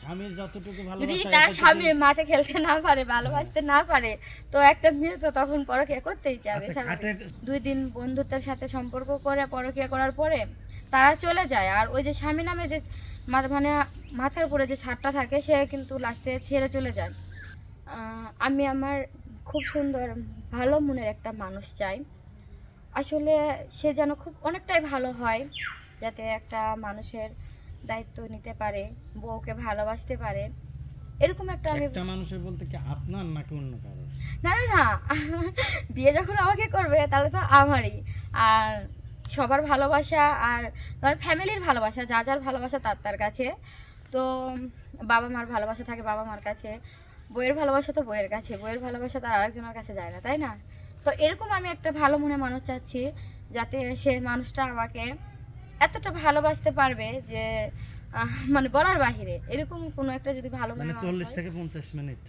স্বামীর যতটুকু যদি ভালোবাসা তার এতটুকু- স্বামী মাঠে খেলতে না পারে, ভালোবাসতে না পারে, তো একটা মেয়ে তো তখন পরকীয়া করতেই যাবে। আচ্ছা, খাটে 2 দিন বন্ধুত্বের সাথে সম্পর্ক করে পরকীয়া করার পরে তারা চলে যায়, আর ওই যে স্বামী নামে যে মানে মাথার উপরে যে ছাদটা থাকে সে কিন্তু লাস্টে ছেড়ে চলে যায়। আমি আমার খুব সুন্দর ভালো মনের একটা মানুষ চাই। আসলে সে যেন খুব অনেকটাই ভালো হয়, যাতে একটা মানুষের দায়িত্ব নিতে পারে, বউকে ভালোবাসতে পারে, এরকম একটা আমি। একটা মানুষের বলতে কি আপনার নাকি অন্য কারো? না না না, বিয়ে যখন আমাকে করবে তাহলে তো আমারই। আর সবার ভালোবাসা আর ধর ফ্যামিলির ভালোবাসা, যা যার ভালোবাসা তার তার কাছে। তো বাবা মার ভালোবাসা থাকে বাবা মার কাছে, বইয়ের ভালোবাসা তো বইয়ের কাছে, বইয়ের ভালোবাসা তো আর আরেকজনের কাছে যায় না, তাই না? তো এরকম আমি একটা ভালো মনের মানুষ চাচ্ছি, যাতে সে মানুষটা আমাকে এতটা ভালোবাসতে পারবে যে মানে বলার বাহিরে, এরকম কোনো একটা যদি ভালো মানে মনের মানুষ 40 হয়। থেকে 50 মিনিট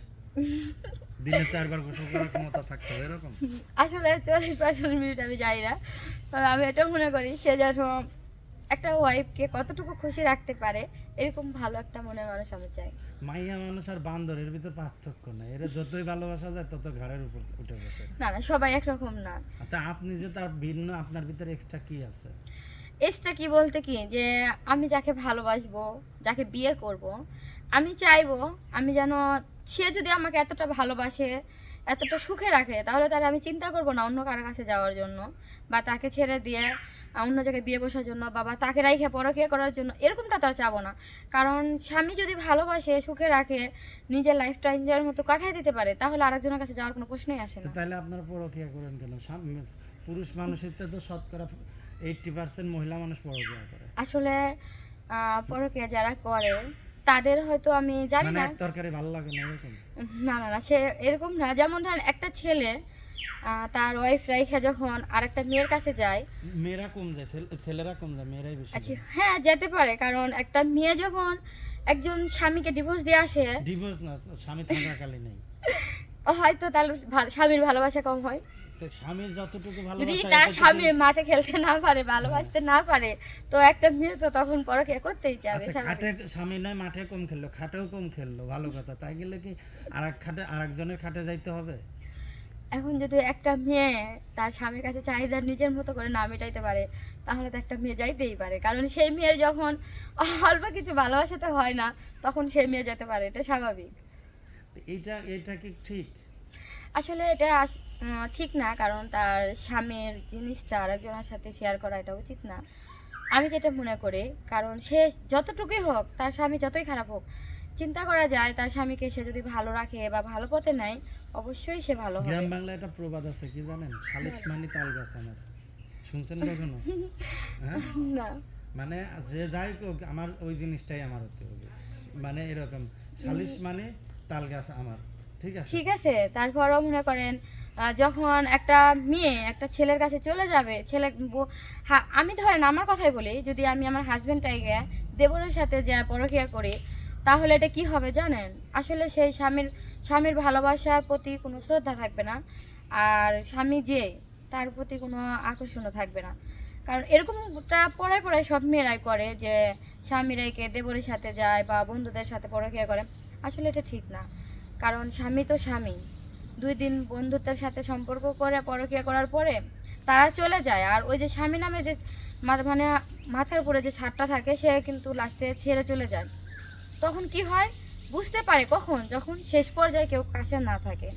দিনে 4 বার গোসল করার ক্ষমতা থাকতে হবে এরকম? আসলে 40-45 মিনিট আমি যাই না, তবে আমি এটা মনে করি সে যেন একটা ওয়াইফকে কতটুকু খুশি রাখতে পারে, এরকম ভালো একটা মনের মানুষ আমি চাই। মাইয়া মানুষ আর বান্দরের ভিতর পার্থক্য নাই, এরা যতই ভালোবাসা যায় তত ঘাড়ের উপর উঠে বসে। না না, সবাই একরকম না। আচ্ছা, আপনি যে তার ভিন্ন, আপনার ভিতরে এক্সট্রা কি আছে? এসটা কি বলতে কি, যে আমি যাকে ভালোবাসবো, যাকে বিয়ে করব, আমি চাইবো আমি যেন সে যদি আমাকে এতটা ভালোবাসে, এতটা সুখে রাখে, তাহলে তাহলে আমি চিন্তা করব না অন্য কারো কাছে যাওয়ার জন্য, বা তাকে ছেড়ে দিয়ে অন্য জায়গায় বিয়ে বসার জন্য, বাবা তাকে রাইখে পরকীয়া করার জন্য, এরকমটা তো আর চাবো না। কারণ স্বামী যদি ভালোবাসে, সুখে রাখে, নিজের লাইফটা এনজয়ের মতো কাটাই দিতে পারে, তাহলে আরেকজনের কাছে যাওয়ার কোনো প্রশ্নই আসে তো না। তাহলে আপনারা পরকীয়া করেন কেন? পুরুষ মানুষের তো শতকরা 80% মহিলা মানুষ পরকীয়া করে। আসলে পরকীয়া যারা করে তাদের হয়তো আমি জানি মানে না। এক তরকারি ভালো লাগে না এরকম? না না না, সে এরকম না। যেমন ধরেন একটা ছেলে তার ওয়াইফ রাইখা যখন আরেকটা মেয়ের কাছে যায়। মেয়েরা কম যায়, ছেলেরা কম যায়, মেয়েরাই বেশি আচ্ছা, যায়। হ্যাঁ যেতে পারে, কারণ একটা মেয়ে যখন একজন স্বামীকে ডিভোর্স দিয়ে আসে, ডিভোর্স না, স্বামী থাকাকালীন নেই। হয়তো তার স্বামীর ভালোবাসা কম হয়। তো স্বামীর যতটুকু যদি ভালোবাসা তার এতটুকু- স্বামী মাঠে খেলতে না পারে, ভালোবাসতে না পারে, তো একটা মেয়ে তো তখন পরকীয়া করতেই যাবে। আচ্ছা, খাটে স্বামী নয় মাঠে কম খেললো, খাটেও কম খেললো, ভালো কথা, তাই গেলে কি আরেকজনের খাটে যাইতে হবে? এখন যদি একটা মেয়ে তার স্বামীর কাছে চাহিদা নিজের মতো করে না মেটাইতে পারে, তাহলে তো একটা মেয়ে যাইতেই পারে, কারণ সেই মেয়ের যখন অল্প কিছু ভালোবাসাতে হয় না, তখন সেই মেয়ে যেতে পারে, এটা স্বাভাবিক। তো এইটা কি ঠিক? আসলে এটা ঠিক না, কারণ তার স্বামীর জিনিসটা আরেকজনের সাথে শেয়ার করা এটা উচিত না, আমি যেটা মনে করি। কারণ সে যতটুকুই হোক, তার স্বামী যতই খারাপ হোক, চিন্তা করা যায় তার স্বামীকে সে যদি ভালো রাখে বা ভালো পথে নেয়, অবশ্যই সে ভালো হবে। গ্রাম বাংলায় একটা প্রবাদ আছে, কি জানেন? সালিশ মানি তাল গাছ আমার। শুনছেন কখনো? হ্যাঁ, না, মানে যে যাই হোক আমার ওই জিনিসটাই আমার হতে হবে, মানে এরকম সালিশ মানে তাল গাছ আমার। ঠিক আছে? ঠিক আছে, তারপরও মনে করেন যখন একটা মেয়ে একটা ছেলের কাছে চলে যাবে, আমি ধরেন আমার কথাই বলি, যদি আমি আমার হাজবেন্ডটাকে দেবরের সাথে যা পরকীয়া করি, তাহলে এটা কি হবে জানেন? আসলে সেই স্বামীর ভালোবাসার প্রতি কোনো শ্রদ্ধা থাকবে না, আর স্বামী যে তার প্রতি কোনো আকর্ষণও থাকবে না। কারণ এরকমটা পড়ায় পড়ায় সব মেয়েরাই করে, যে স্বামীরাইকে দেবরের সাথে যায় বা বন্ধুদের সাথে পরকীয়া করে। আসলে এটা ঠিক না, কারণ স্বামী তো স্বামী। 2 দিন বন্ধুত্বের সাথে সম্পর্ক করে পরকীয়া করার পরে তারা চলে যায়, আর ওই যে স্বামী নামে যে মানে মাথার উপরে যে ছাদটা থাকে সে কিন্তু লাস্টে ছেড়ে চলে যায়। তখন কি হয় বুঝতে পারে কখন, যখন শেষ পর্যায়ে কেউ কাছে না থাকে।